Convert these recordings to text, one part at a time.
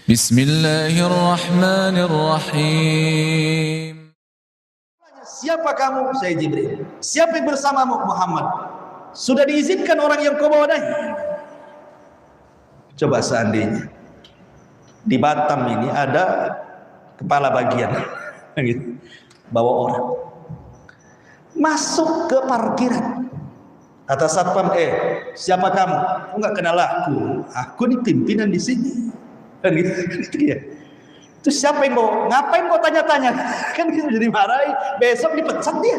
Bismillahirrahmanirrahim. Siapa kamu? Saya Jibril. Siapa yang bersamamu? Muhammad. Sudah diizinkan orang yang kau bawa naik? Coba seandainya di Batam ini ada kepala bagian gitu, bawa orang masuk ke parkiran, kata satpam, siapa kamu? Enggak kenal aku ini pimpinan di sini, kan gitu ya. Itu siapa yang mau ngapain mau tanya-tanya, kan gitu, jadi marahi, besok dipecat dia.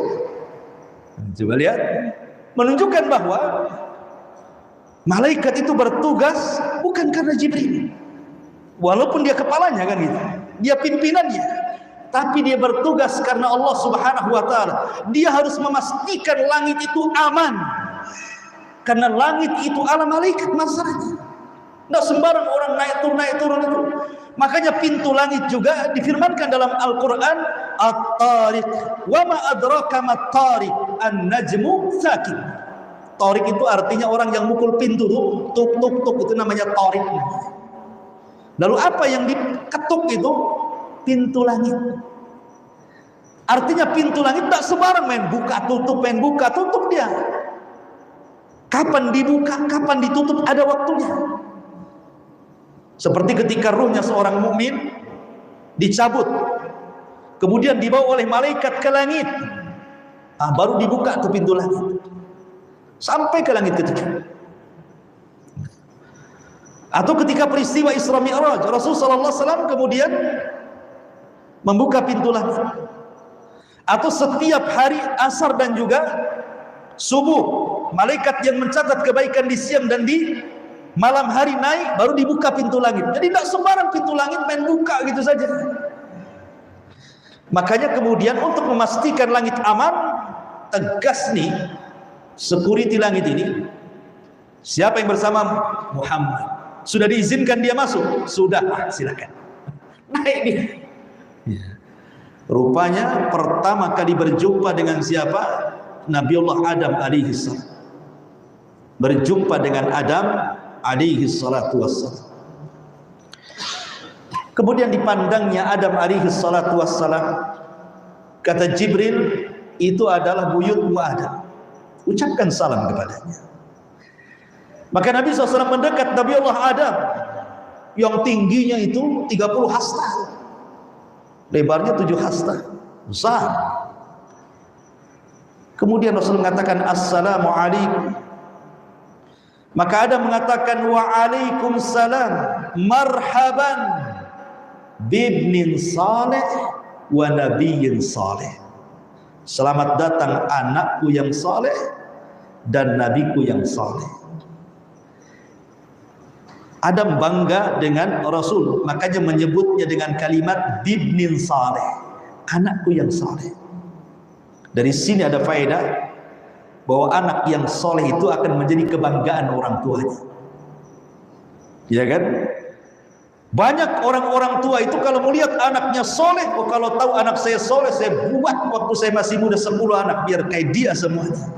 Coba lihat, menunjukkan bahwa malaikat itu bertugas bukan karena Jibril, walaupun dia kepalanya, kan gitu, dia pimpinannya, tapi dia bertugas karena Allah Subhanahu wa ta'ala. Dia harus memastikan langit itu aman, karena langit itu ala malaikat masalahnya. Tidak sembarang orang naik turun itu. Makanya pintu langit juga difirmankan dalam Al-Quran, At-Tariq, wa ma adraka mat-tariq, an-najmu tsakin. Tariq itu artinya orang yang mukul pintu tuh, tuk tuk tuk, itu namanya tariq. Lalu apa yang diketuk itu? Pintu langit. Artinya pintu langit tak sembarang main buka tutup dia. Kapan dibuka, kapan ditutup, ada waktunya. Seperti ketika ruhnya seorang mukmin dicabut, kemudian dibawa oleh malaikat ke langit, baru dibuka tuh pintu langit sampai ke langit ketiga. Atau ketika peristiwa Isra Mi'raj, Rasulullah SAW kemudian membuka pintu langit. Atau setiap hari asar dan juga subuh, malaikat yang mencatat kebaikan di siang dan di malam hari naik, baru dibuka pintu langit. Jadi tidak sembarang pintu langit main buka gitu saja. Makanya kemudian untuk memastikan langit aman, tegas nih security langit ini, siapa yang bersama Muhammad? Sudah diizinkan dia masuk? Sudah, silakan naik dia. Rupanya pertama kali berjumpa dengan siapa? Nabiullah Adam alaihi salam. Berjumpa dengan Adam alaihi salatu wassalam. Kemudian dipandangnya Adam alaihi salatu wassalam. Kata Jibril, itu adalah buyutmu Adam, ucapkan salam kepadanya. Maka Nabi SAW mendekat Nabiullah Adam yang tingginya itu 30 hasta, lebarnya 7 hasta, besar. Kemudian Rasul mengatakan assalamu alaikum. Maka Adam mengatakan waalaikumsalam, marhaban bibnin saleh wa nabiyyin saleh. Selamat datang anakku yang saleh dan nabiku yang saleh. Adam bangga dengan Rasul, makanya menyebutnya dengan kalimat bibnin saleh, anakku yang saleh. Dari sini ada faedah bahwa anak yang soleh itu akan menjadi kebanggaan orang tuanya, ya kan? Banyak orang-orang tua itu kalau melihat anaknya soleh, kalau tahu anak saya soleh, saya buat waktu saya masih muda 10 anak biar kayak dia semuanya.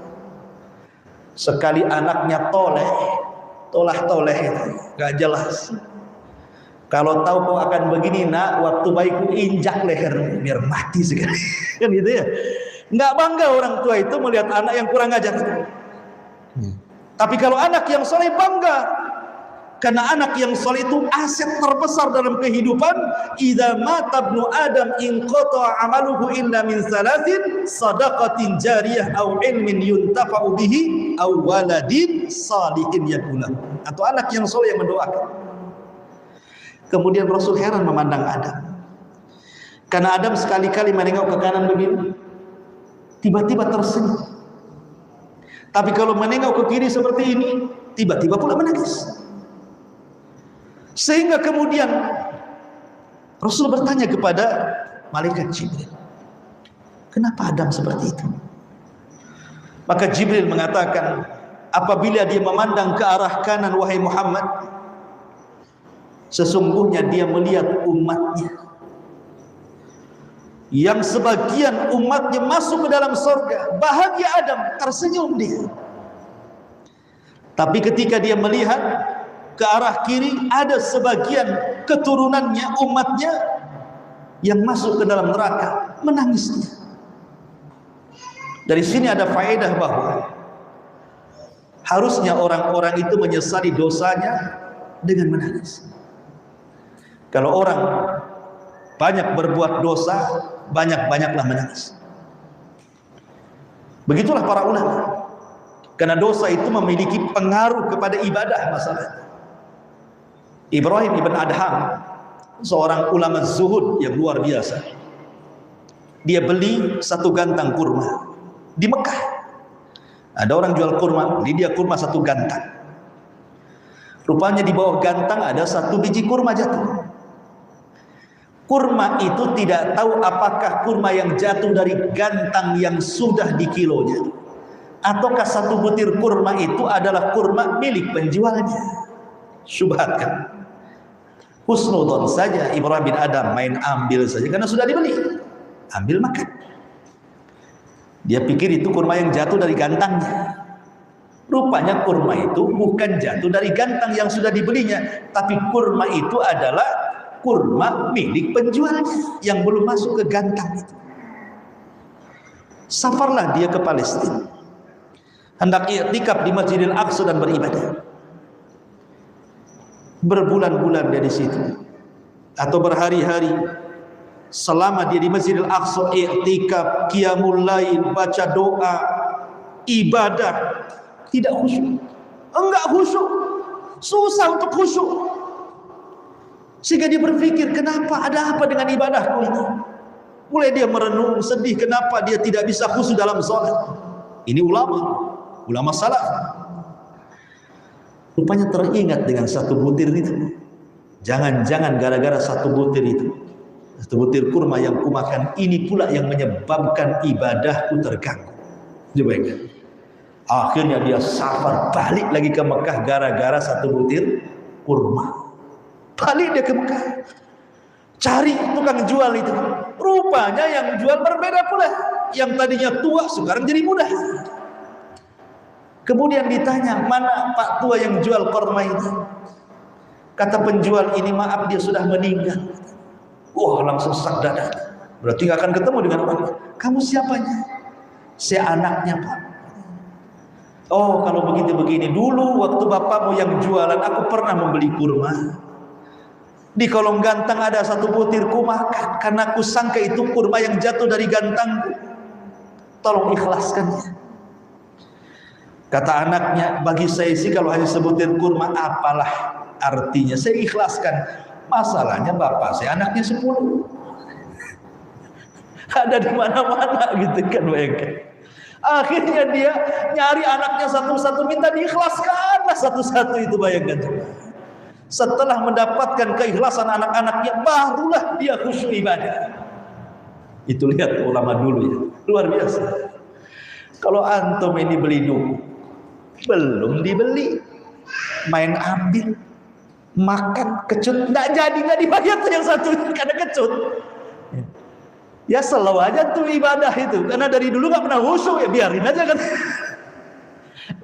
Sekali anaknya tolah-toleh itu gak jelas. Kalau tahu kau akan begini nak, waktu baikku injak leher biar mati sekali. Kan gitu ya. Nggak bangga orang tua itu melihat anak yang kurang ajar. Tapi kalau anak yang soleh bangga, karena anak yang soleh itu aset terbesar dalam kehidupan. Idza mata ibnu Adam inqata amaluhu illa min salasin, sadaqatin jariyah aw ilmin yuntafa'u bihi aw waladin salihin yakulahu. Atau anak yang soleh yang mendoakan. Kemudian Rasul heran memandang Adam, karena Adam sekali-kali menengok ke kanan begini, tiba-tiba tersenyum. Tapi kalau menengok ke kiri seperti ini, tiba-tiba pula menangis. Sehingga kemudian Rasul bertanya kepada malaikat Jibril, kenapa Adam seperti itu? Maka Jibril mengatakan, apabila dia memandang ke arah kanan, wahai Muhammad, sesungguhnya dia melihat umatnya yang sebagian umatnya masuk ke dalam surga. Bahagia Adam, tersenyum dia. Tapi ketika dia melihat ke arah kiri, ada sebagian keturunannya, umatnya yang masuk ke dalam neraka, menangisnya. Dari sini ada faedah bahwa harusnya orang-orang itu menyesali dosanya dengan menangis. Kalau orang banyak berbuat dosa, banyak-banyaklah menangis. Begitulah para ulama. Karena dosa itu memiliki pengaruh kepada ibadah masalahnya. Ibrahim ibn Adham, seorang ulama zuhud yang luar biasa, dia beli satu gantang kurma di Mekah. Ada orang jual kurma, beli dia kurma satu gantang. Rupanya di bawah gantang ada satu biji kurma jatuh. Kurma itu tidak tahu apakah kurma yang jatuh dari gantang yang sudah dikilonya, ataukah satu butir kurma itu adalah kurma milik penjualnya. Syubhat kan? Husnudon saja Ibrahim bin Adam main ambil saja karena sudah dibeli, ambil makan. Dia pikir itu kurma yang jatuh dari gantangnya. Rupanya kurma itu bukan jatuh dari gantang yang sudah dibelinya, tapi kurma itu adalah kurma milik penjualnya yang belum masuk ke gantang itu. Safarlah dia ke Palestina, hendak i'tikaf di Masjidil Aqsa dan beribadah. Berbulan-bulan dia di situ, atau berhari-hari selama dia di Masjidil Aqsa i'tikaf, qiyamul lail, baca doa, ibadah, tidak khusyuk. Enggak khusyuk, susah untuk khusyuk. Sehingga dia berpikir, kenapa, ada apa dengan ibadahku ini? Mulai dia merenung, sedih, kenapa dia tidak bisa khusyuk dalam sholat. Ini ulama salaf. Rupanya teringat dengan satu butir itu. Jangan-jangan gara-gara satu butir itu, satu butir kurma yang kumakan ini pula yang menyebabkan ibadahku terganggu. Coba ingat. Akhirnya dia safar balik lagi ke Mekah gara-gara satu butir kurma. Balik dia ke Mekah, cari tukang jual itu. Rupanya yang jual berbeda pula. Yang tadinya tua sekarang jadi muda. Kemudian ditanya, mana Pak tua yang jual kurma itu? Kata penjual ini, maaf dia sudah meninggal. Wah, langsung sak dada. Berarti gak akan ketemu dengan orang. Kamu siapanya? Saya anaknya, Pak. Oh, kalau begitu begini. Dulu waktu bapakmu yang jualan, aku pernah membeli kurma. Di kolong gantang ada satu butir ku makan, karena aku sangka itu kurma yang jatuh dari gantangku. Tolong ikhlaskannya. Kata anaknya, bagi saya sih kalau hanya sebutir kurma apalah artinya, saya ikhlaskan. Masalahnya bapak saya anaknya 10. Ada di mana-mana gitu kan, bayangkan. Akhirnya dia nyari anaknya satu-satu, minta diikhlaskanlah satu-satu itu, bayangkan. Setelah mendapatkan keikhlasan anak-anaknya, barulah dia khusyuk ibadah. Itu lihat ulama dulu ya, luar biasa. Kalau antum ini beli duku, belum dibeli, main ambil, makan, kecut, nggak jadi, nggak dibayar tuh yang satu karena kecut. Ya selalu aja tuh ibadah itu, karena dari dulu nggak pernah khusyuk, ya biarin aja kan.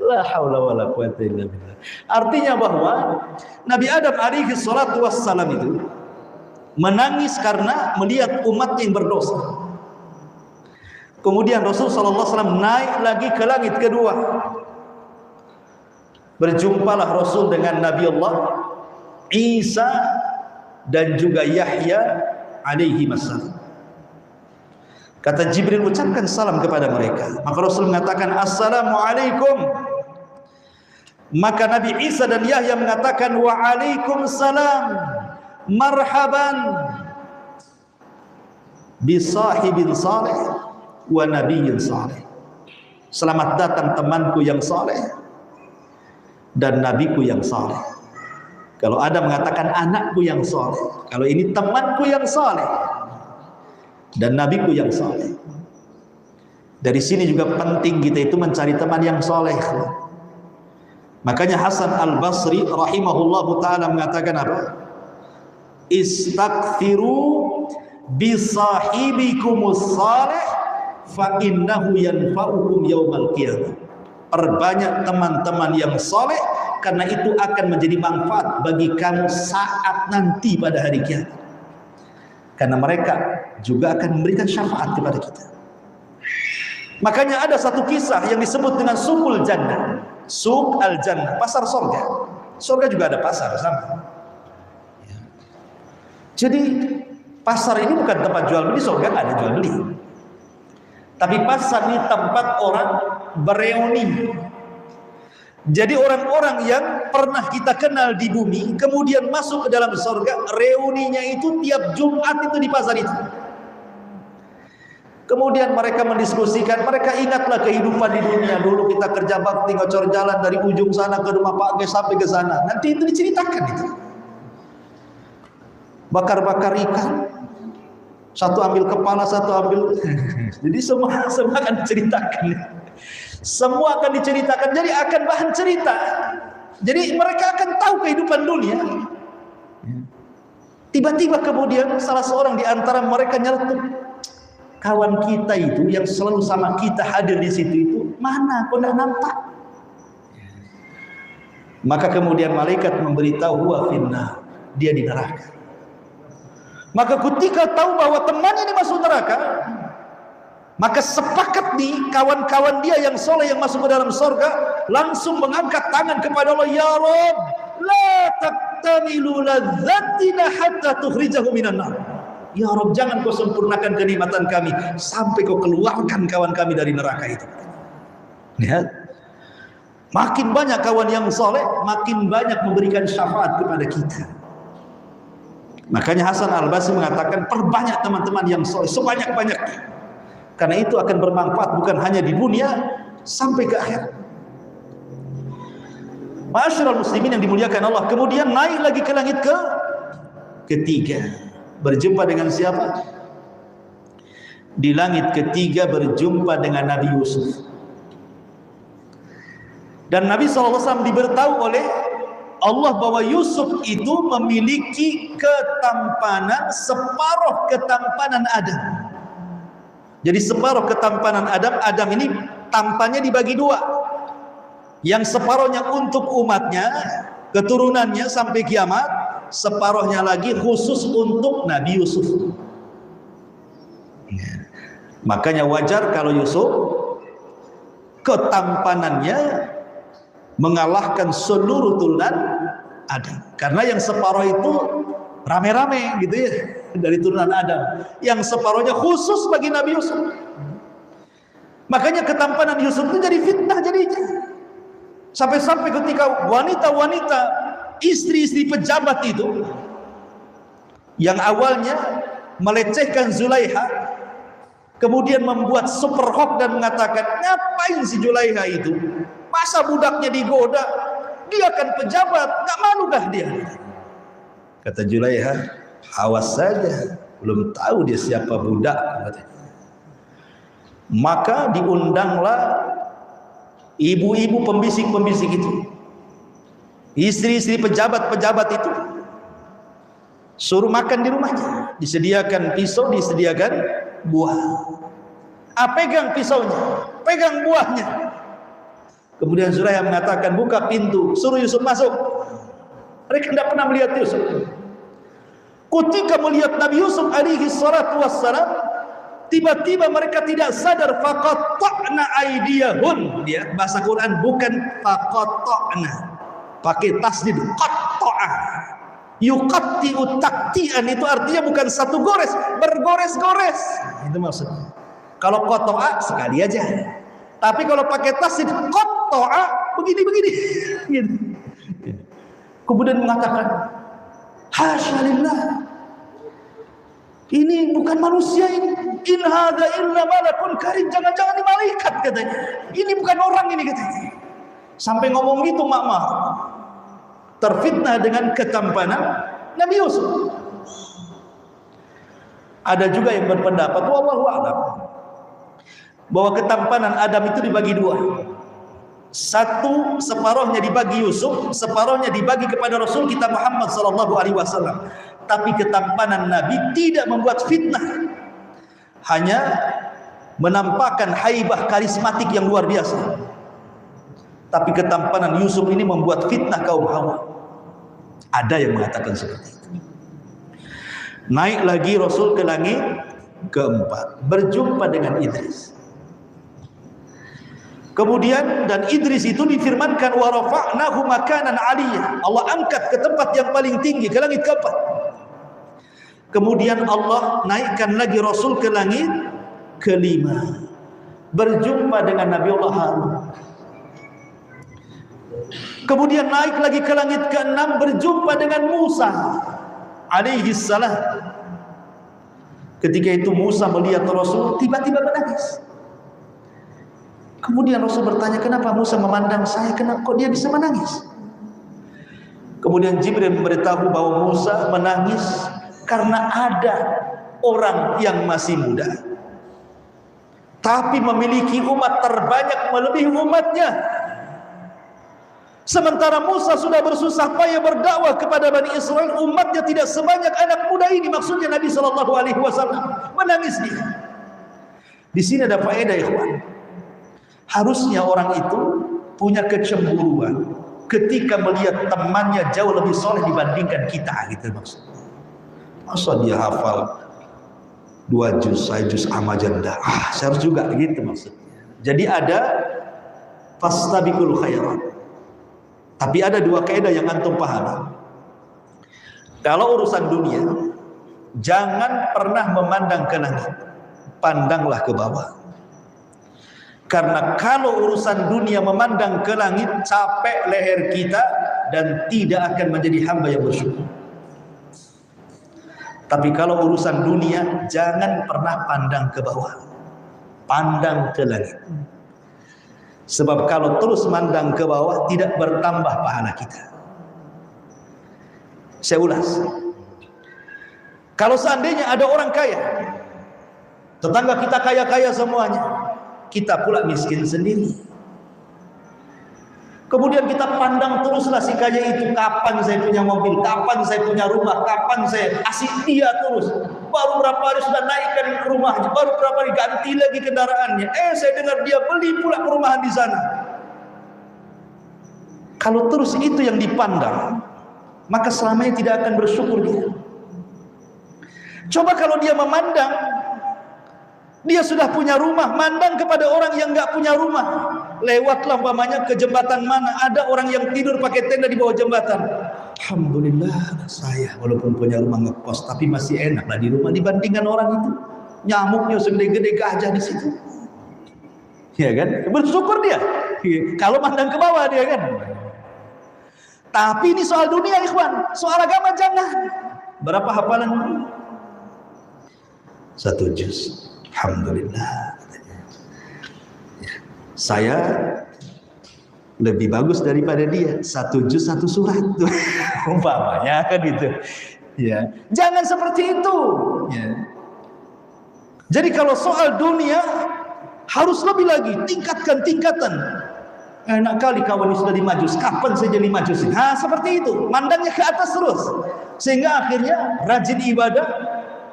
La haula wala quwata illa billah. Artinya bahwa Nabi Adam alaihi salatu wassalam itu menangis karena melihat umatnya yang berdosa. Kemudian Rasul sallallahu alaihi wasallam naik lagi ke langit kedua. Berjumpalah Rasul dengan Nabi Allah Isa dan juga Yahya alaihi wassalam. Kata Jibril, ucapkan salam kepada mereka. Maka Rasul mengatakan assalamualaikum. Maka Nabi Isa dan Yahya mengatakan waalaikumsalam, marhaban bisahibin saleh wa nabiyyin saleh. Selamat datang temanku yang saleh dan nabiku yang saleh. Kalau ada mengatakan anakku yang saleh, kalau ini temanku yang saleh dan nabiku yang saleh. Dari sini juga penting kita itu mencari teman yang saleh. Makanya Hasan Al-Basri rahimahullahu ta'ala mengatakan apa? Istaghfiru bisahibikumus salih fa innahu yanfa'ukum yaumal qiyamah. Perbanyak teman-teman yang saleh, karena itu akan menjadi manfaat bagi kamu saat nanti pada hari kiamat. Karena mereka juga akan memberikan syafaat kepada kita. Makanya ada satu kisah yang disebut dengan Suqul Jannah. Suq al-Jannah, pasar surga. Surga juga ada pasar sama. Jadi pasar ini bukan tempat jual beli, surga ada jual beli. Tapi pasar ini tempat orang bereuni. Jadi orang-orang yang pernah kita kenal di bumi kemudian masuk ke dalam surga, reuninya itu tiap Jumat itu di pasar itu. Kemudian mereka mendiskusikan, mereka ingatlah kehidupan di dunia. Dulu kita kerja bakti, ngocor jalan dari ujung sana ke rumah Pak G sampai ke sana. Nanti itu diceritakan itu. Bakar-bakar ikan, satu ambil kepala, satu ambil. Jadi semua akan diceritakan. Semua akan diceritakan. Jadi akan bahan cerita. Jadi mereka akan tahu kehidupan dunia. Tiba-tiba kemudian salah seorang di antara mereka nyeletuk, kawan kita itu yang selalu sama kita hadir di situ itu mana? Kok tidak nampak? Maka kemudian malaikat memberitahu, huwa finnar, dia di neraka. Maka ketika tahu bahwa temannya ini masuk neraka, maka sepakat nih kawan-kawan dia yang soleh yang masuk ke dalam surga langsung mengangkat tangan kepada Allah, ya Rabb, la taqtamilu ladzatina hatta tukhrijahu minan nar. Ya Rabb, jangan kau sempurnakan kenikmatan kami sampai kau keluarkan kawan kami dari neraka itu. Lihat, makin banyak kawan yang soleh, makin banyak memberikan syafaat kepada kita. Makanya Hasan Al-Basri mengatakan, perbanyak teman-teman yang soleh sebanyak-banyaknya, karena itu akan bermanfaat bukan hanya di dunia sampai ke akhirat. Ma'asyiral muslimin yang dimuliakan Allah, kemudian naik lagi ke langit ketiga. Berjumpa dengan siapa? Di langit ketiga berjumpa dengan Nabi Yusuf. Dan Nabi SAW diberitahu oleh Allah bahwa Yusuf itu memiliki ketampanan separuh ketampanan Adam. Jadi separuh ketampanan Adam, Adam ini tampannya dibagi dua. Yang separuhnya untuk umatnya, keturunannya sampai kiamat, separuhnya lagi khusus untuk Nabi Yusuf. Makanya wajar kalau Yusuf ketampanannya mengalahkan seluruh turunan Adam, karena yang separuh itu rame-rame gitu ya dari turunan Adam, yang separuhnya khusus bagi Nabi Yusuf. Makanya ketampanan Yusuf itu jadi fitnah jadinya, sampai-sampai ketika wanita-wanita istri-istri pejabat itu yang awalnya melecehkan Zulaiha, kemudian membuat super hoax dan mengatakan, ngapain si Zulaiha itu, masa budaknya digoda, dia kan pejabat, gak malukah dia? Kata Zulaiha, awas saja, belum tahu dia siapa budak. Maka diundanglah ibu-ibu pembisik-pembisik itu, istri-istri pejabat-pejabat itu, suruh makan di rumahnya, disediakan pisau, disediakan buah. Pegang pisaunya, pegang buahnya. Kemudian Zulaiha mengatakan, buka pintu, suruh Yusuf masuk. Mereka tidak pernah melihat Yusuf. Ketika melihat Nabi Yusuf alaihi salatu wassalam, tiba-tiba mereka tidak sadar, faqatta'na aydiyahun. Dia bahasa Quran bukan faqatta'na, pakai tasdid, qatta'a. Yuqatti'u taqti'an, itu artinya bukan satu gores, bergores-gores. Itu maksudnya. Kalau qata'a sekali aja. Tapi kalau pakai tasdid qatta'a begini-begini. Gitu. Kemudian mengatakan, hasya lillah, ini bukan manusia ini. In hadza illa malakun karim, jangan-jangan ini malaikat katanya. Ini bukan orang ini katanya. Sampai ngomong gitu mak-mak. Terfitnah dengan ketampanan Nabi Yusuf. Ada juga yang berpendapat, wallahu a'lam, bahwa ketampanan Adam itu dibagi dua. Satu, separuhnya dibagi Yusuf, separuhnya dibagi kepada Rasul kita Muhammad SAW. Tapi ketampanan Nabi tidak membuat fitnah, hanya menampakkan haibah karismatik yang luar biasa. Tapi ketampanan Yusuf ini membuat fitnah kaum Hawa. Ada yang mengatakan seperti itu. Naik lagi Rasul ke langit keempat, berjumpa dengan Idris. Kemudian dan Idris itu difirmankan wa rafa'nahu makanan 'aliyya. Allah angkat ke tempat yang paling tinggi, ke langit keempat. Kemudian Allah naikkan lagi Rasul ke langit kelima, berjumpa dengan Nabiullah Harun. Kemudian naik lagi ke langit keenam, berjumpa dengan Musa alaihi salam. Ketika itu Musa melihat Rasul tiba-tiba menangis. Kemudian Rasul bertanya, kenapa Musa memandang saya, kenapa kok dia bisa menangis? Kemudian Jibril memberitahu bahwa Musa menangis karena ada orang yang masih muda tapi memiliki umat terbanyak melebihi umatnya. Sementara Musa sudah bersusah payah berdakwah kepada Bani Israel, umatnya tidak sebanyak anak muda ini. Maksudnya Nabi SAW menangis dia. Di sini ada faedah, ikhwan. Harusnya orang itu punya kecemburuan ketika melihat temannya jauh lebih soleh dibandingkan kita, gitu maksudnya. Masa dia hafal 2 juz, 1 juz amajanda, saya harus juga, gitu maksudnya. Jadi ada fastabiqul khairat. Tapi ada 2 kaidah yang antum pahami. Kalau urusan dunia, jangan pernah memandang ke langit, pandanglah ke bawah. Karena kalau urusan dunia memandang ke langit, capek leher kita dan tidak akan menjadi hamba yang bersyukur. Tapi kalau urusan dunia, jangan pernah pandang ke bawah, pandang ke langit. Sebab kalau terus mandang ke bawah, tidak bertambah pahala kita. Saya ulas. Kalau seandainya ada orang kaya, tetangga kita kaya-kaya semuanya, kita pula miskin sendiri. Kemudian kita pandang teruslah si kaya itu, kapan saya punya mobil, kapan saya punya rumah, kapan saya asik dia terus. Baru berapa hari sudah naikkan rumahnya, baru berapa hari ganti lagi kendaraannya. Saya dengar dia beli pula perumahan di sana. Kalau terus itu yang dipandang, maka selamanya tidak akan bersyukur dia. Coba kalau dia memandang, dia sudah punya rumah, mandang kepada orang yang nggak punya rumah. Lewatlah umpamanya ke jembatan mana, ada orang yang tidur pakai tenda di bawah jembatan. Alhamdulillah, saya walaupun punya rumah ngekos, tapi masih enak lah di rumah dibandingkan orang itu. Nyamuknya segede-gede gajah di situ. Ya kan? Bersyukur dia. Kalau mandang ke bawah dia kan. Tapi ini soal dunia, ikhwan. Soal agama jangan. Berapa hafalan? 1 juz. Alhamdulillah. Saya lebih bagus daripada dia, 1 juz 1 surat. Umpamanya kan itu. Ya. Jangan seperti itu. Ya. Jadi kalau soal dunia harus lebih lagi, tingkatkan tingkatan. Enak kali kawan ini sudah 5 juz, kapan saya jadi 5 juz? Seperti itu, mandangnya ke atas terus. Sehingga akhirnya rajin ibadah,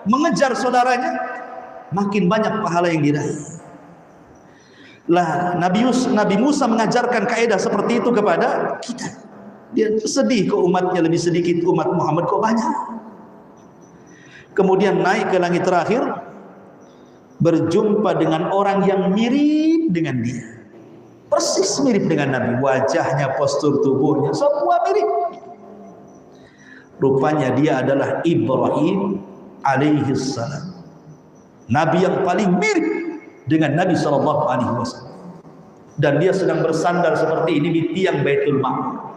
mengejar saudaranya, makin banyak pahala yang diraih. Lah Nabi Musa mengajarkan kaidah seperti itu kepada kita. Dia sedih kok umatnya lebih sedikit, umat Muhammad kok banyak. Kemudian naik ke langit terakhir, berjumpa dengan orang yang mirip dengan dia, persis mirip dengan Nabi, wajahnya, postur tubuhnya, semua mirip. Rupanya dia adalah Ibrahim alaihi salam, Nabi yang paling mirip dengan Nabi SAW. Dan dia sedang bersandar seperti ini di tiang Baitul Ma'mur.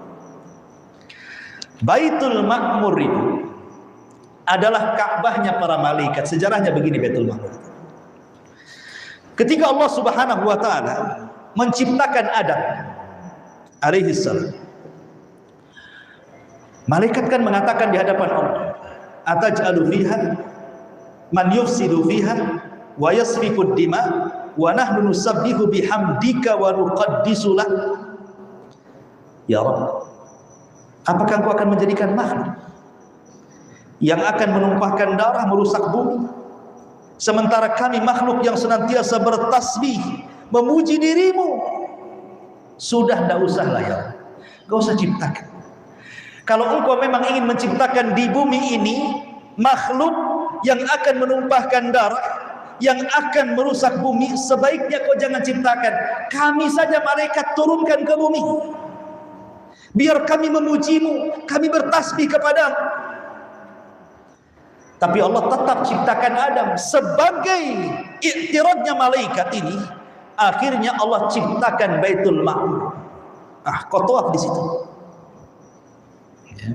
Baitul Ma'mur itu adalah Ka'bahnya para malaikat. Sejarahnya begini Baitul Ma'mur. Ketika Allah Subhanahu wa taala menciptakan Adam alaihi salam, malaikat kan mengatakan di hadapan Allah, ataj'alu fiha man yufsidu fiha wa yasfiku dima wa nahnu nusabbihu bihamdika wa nuqaddisu lak. Ya Rabb, apakah Engkau akan menjadikan makhluk yang akan menumpahkan darah, merusak bumi, sementara kami makhluk yang senantiasa bertasbih memuji dirimu? Sudah tidak usahlah ya, gak usah ciptakan. Kalau engkau memang ingin menciptakan di bumi ini makhluk yang akan menumpahkan darah, yang akan merusak bumi, sebaiknya kau jangan ciptakan. Kami saja malaikat turunkan ke bumi, biar kami memujimu, kami bertasbih kepadamu. Tapi Allah tetap ciptakan Adam sebagai iktiradnya malaikat ini. Akhirnya Allah ciptakan Baitul Ma'mur. Kau tawaf di situ.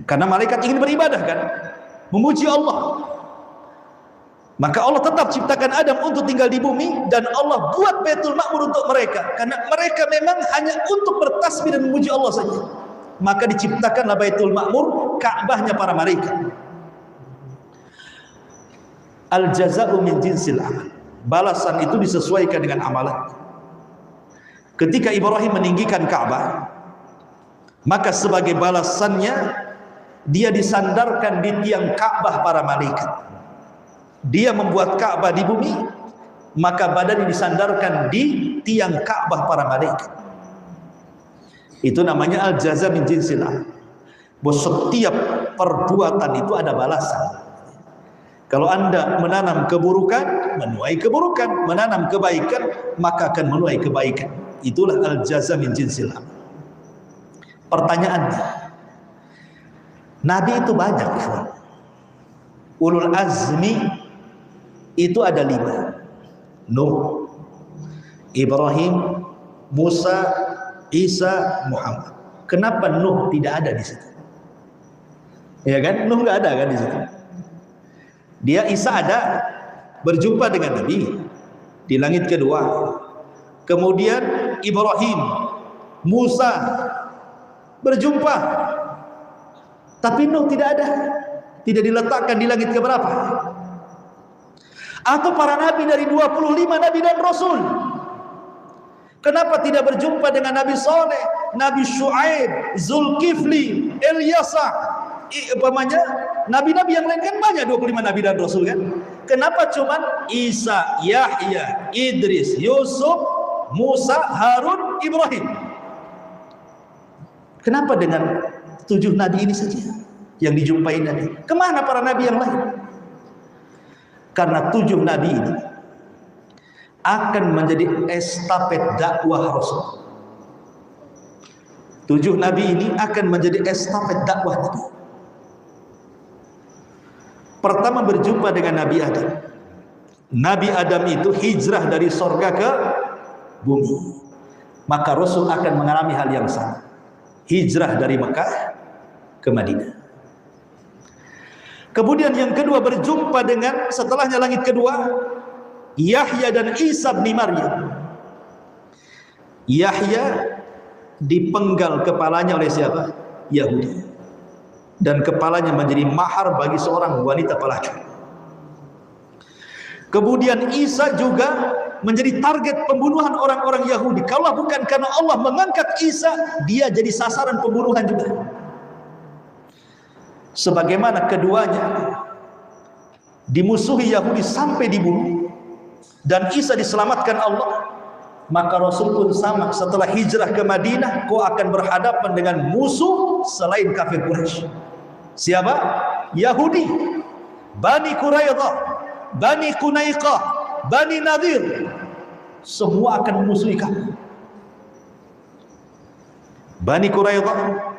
Karena malaikat ingin beribadah kan, memuji Allah. Maka Allah tetap ciptakan Adam untuk tinggal di bumi, dan Allah buat Baitul Ma'mur untuk mereka, karena mereka memang hanya untuk bertasbih dan memuji Allah saja. Maka diciptakanlah Baitul Ma'mur, Ka'bahnya para malaikat. Al-jaza'u min jinsil amal. Balasan itu disesuaikan dengan amalan. Ketika Ibrahim meninggikan Ka'bah, maka sebagai balasannya dia disandarkan di tiang Ka'bah para malaikat. Dia membuat Ka'bah di bumi, maka badannya disandarkan di tiang Ka'bah para malaikat. Itu namanya al-jaza min jinsil amal. Bahwa setiap perbuatan itu ada balasan. Kalau anda menanam keburukan, menuai keburukan. Menanam kebaikan, maka akan menuai kebaikan. Itulah al-jaza min jinsil amal. Pertanyaannya, Nabi itu banyak, ikhwan. Ulul azmi itu ada 5. Nuh, Ibrahim, Musa, Isa, Muhammad. Kenapa Nuh tidak ada di situ? Ya kan? Nuh nggak ada kan di situ. Dia Isa ada, berjumpa dengan Nabi di langit kedua. Kemudian Ibrahim, Musa berjumpa. Tapi Nuh tidak ada, tidak diletakkan di langit keberapa? Atau para nabi dari 25 nabi dan rasul, kenapa tidak berjumpa dengan Nabi Saleh, Nabi Syuaib, Zulkifli, Ilyasa, umpamanya nabi-nabi yang lain kan banyak, 25 nabi dan rasul kan? Kenapa cuman Isa, Yahya, Idris, Yusuf, Musa, Harun, Ibrahim? Kenapa dengan 7 nabi ini saja yang dijumpai Nabi? Kemana para nabi yang lain? Karena 7 nabi ini akan menjadi estafet dakwah Rasul. 7 nabi ini akan menjadi estafet dakwah Nabi. Pertama berjumpa dengan Nabi Adam. Nabi Adam itu hijrah dari sorga ke bumi. Maka Rasul akan mengalami hal yang sama. Hijrah dari Mekah ke Madinah. Kemudian yang kedua berjumpa dengan, setelahnya langit kedua, Yahya dan Isa bin Maryam. Yahya dipenggal kepalanya oleh siapa? Yahudi. Dan kepalanya menjadi mahar bagi seorang wanita pelacur. Kemudian Isa juga menjadi target pembunuhan orang-orang Yahudi. Kalau bukan karena Allah mengangkat Isa, dia jadi sasaran pembunuhan juga. Sebagaimana keduanya dimusuhi Yahudi sampai dibunuh, dan Isa diselamatkan Allah, maka Rasul pun sama. Setelah hijrah ke Madinah, kau akan berhadapan dengan musuh selain kafir Quraisy. Siapa? Yahudi, Bani Quraidah, Bani Qunaiqah, Bani Nadir. Semua akan memusuhi kamu. Bani Quraidah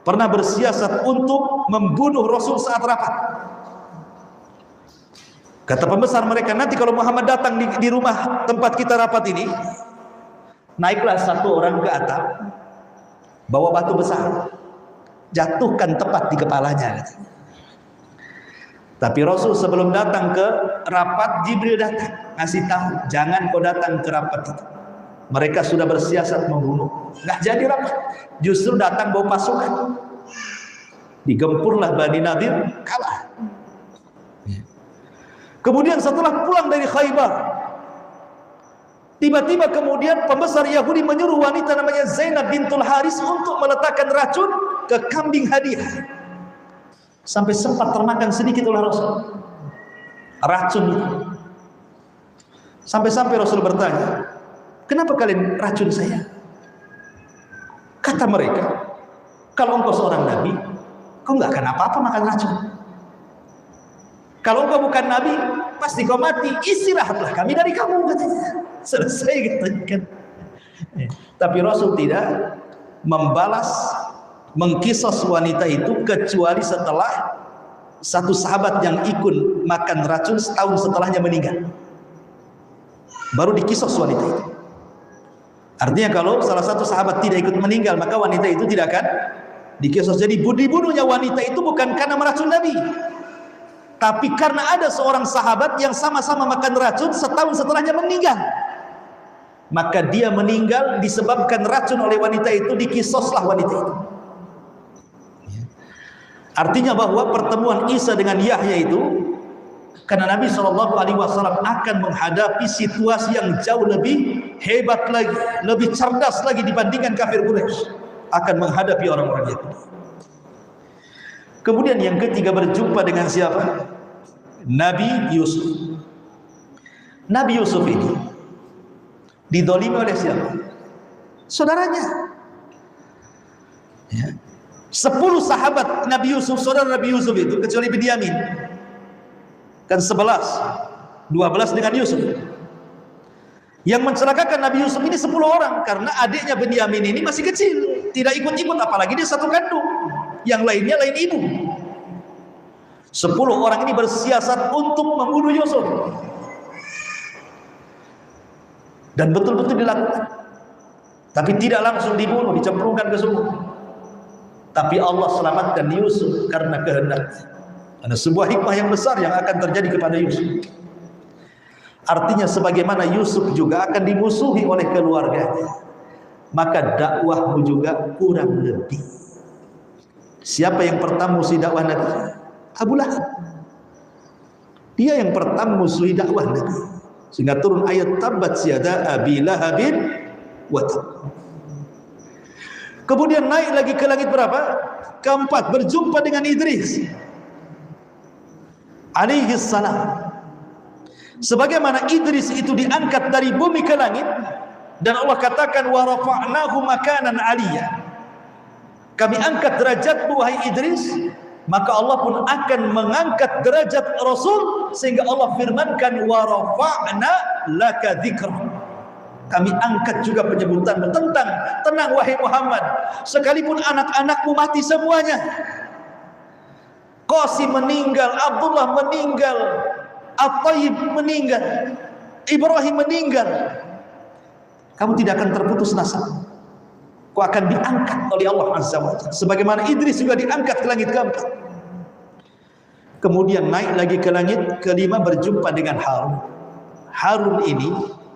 pernah bersiasat untuk membunuh Rasul saat rapat. Kata pembesar mereka, nanti kalau Muhammad datang di rumah tempat kita rapat ini, naiklah satu orang ke atap, bawa batu besar, jatuhkan tepat di kepalanya. Tapi Rasul sebelum datang ke rapat, Jibril datang, ngasih tahu, jangan kau datang ke rapat itu. Mereka sudah bersiasat membunuh. Nggak jadi rapat, justru datang bawa pasukan. Digempurlah Bani Nadir, kalah. Kemudian setelah pulang dari Khaybar, tiba-tiba kemudian pembesar Yahudi menyuruh wanita namanya Zainab bintul Haris untuk meletakkan racun ke kambing hadiah. Sampai sempat termakan sedikit oleh Rasul racun itu. Sampai-sampai Rasul bertanya, kenapa kalian racun saya? Kata mereka, kalau engkau seorang nabi, kau nggak akan apa-apa makan racun. Kalau engkau bukan nabi, pasti kau mati. Istirahatlah kami dari kamu, katanya. Selesai, katanya. Tapi Rasul tidak membalas, mengkisos wanita itu kecuali setelah satu sahabat yang ikut makan racun setahun setelahnya meninggal. Baru dikisos wanita itu. Artinya kalau salah satu sahabat tidak ikut meninggal, maka wanita itu tidak akan dikisos. Jadi dibunuhnya wanita itu bukan karena meracun Nabi, tapi karena ada seorang sahabat yang sama-sama makan racun setahun setelahnya meninggal. Maka dia meninggal disebabkan racun oleh wanita itu, dikisoslah wanita itu. Artinya bahwa pertemuan Isa dengan Yahya itu, karena Nabi SAW akan menghadapi situasi yang jauh lebih hebat lagi, lebih cerdas lagi dibandingkan kafir Quraisy, akan menghadapi orang-orang Yahudi. Kemudian yang ketiga berjumpa dengan siapa? Nabi Yusuf. Nabi Yusuf ini didolimi oleh siapa? Saudaranya. Ya. 10 sahabat Nabi Yusuf, saudara Nabi Yusuf itu, kecuali Binyamin. Kan 11, 12 dengan Yusuf. Yang mencelakakan Nabi Yusuf ini 10 orang, karena adiknya Binyamin ini masih kecil, tidak ikut-ikut, apalagi dia satu kandung, yang lainnya lain ibu. 10 orang ini bersiasat untuk membunuh Yusuf, dan betul-betul dilakukan. Tapi tidak langsung dibunuh, dicemplungkan ke sumur. Tapi Allah selamatkan Yusuf karena kehendaknya. Ada sebuah hikmah yang besar yang akan terjadi kepada Yusuf. Artinya sebagaimana Yusuf juga akan dimusuhi oleh keluarganya, maka dakwahmu juga kurang lebih. Siapa yang pertama musuh dakwah Nabi? Abu Lahab. Dia yang pertama musuhi dakwah Nabi, sehingga turun ayat tabat yada abi lahabin wa tab. Kemudian naik lagi ke langit berapa? Keempat, berjumpa dengan Idris alaihi salam. Sebagaimana Idris itu diangkat dari bumi ke langit, dan Allah katakan wa rafa'nahu makanan aliyya, kami angkat derajatmu wahai Idris, maka Allah pun akan mengangkat derajat Rasul, sehingga Allah firmankan wa rafa'na laka dzikra, kami angkat juga penyebutanmu. Tentang, tenang wahai Muhammad, sekalipun anak-anakmu mati semuanya, Qasim meninggal, Abdullah meninggal, At-Tayyib meninggal, Ibrahim meninggal, kamu tidak akan terputus nasab. Kau akan diangkat oleh Allah Azza wa Jalla, sebagaimana Idris juga diangkat ke langit keempat. Kemudian naik lagi ke langit kelima, berjumpa dengan Harun. Harun ini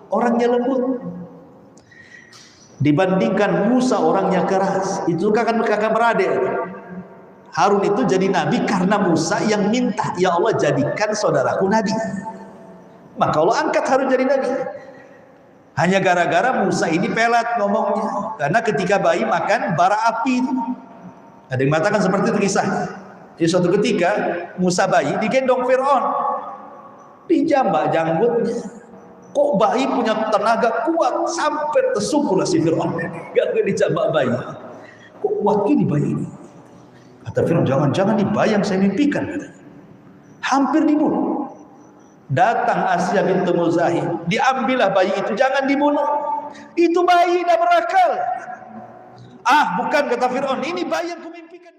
orangnya lembut, dibandingkan Musa orangnya keras. Itu kakak beradik. Harun itu jadi nabi karena Musa yang minta, ya Allah jadikan saudaraku nabi, maka Allah angkat Harun jadi nabi. Hanya gara-gara Musa ini pelat ngomongnya, karena ketika bayi makan bara api itu. Ada yang mengatakan seperti itu kisahnya. Jadi suatu ketika Musa bayi digendong Fir'aun, dijambak janggutnya. Kok bayi punya tenaga kuat sampai tersungkurlah si Fir'aun, gak dijambak bayi. Kok kuat gini bayi ini? Kata Fir'aun, jangan-jangan ini bayi yang saya mimpikan, katanya. Hampir dibunuh. Datang Asya bintu Muzahim, diambillah bayi itu, jangan dibunuh, itu bayi dah berakal. Ah bukan, kata Fir'aun, ini bayi yang kumimpikan.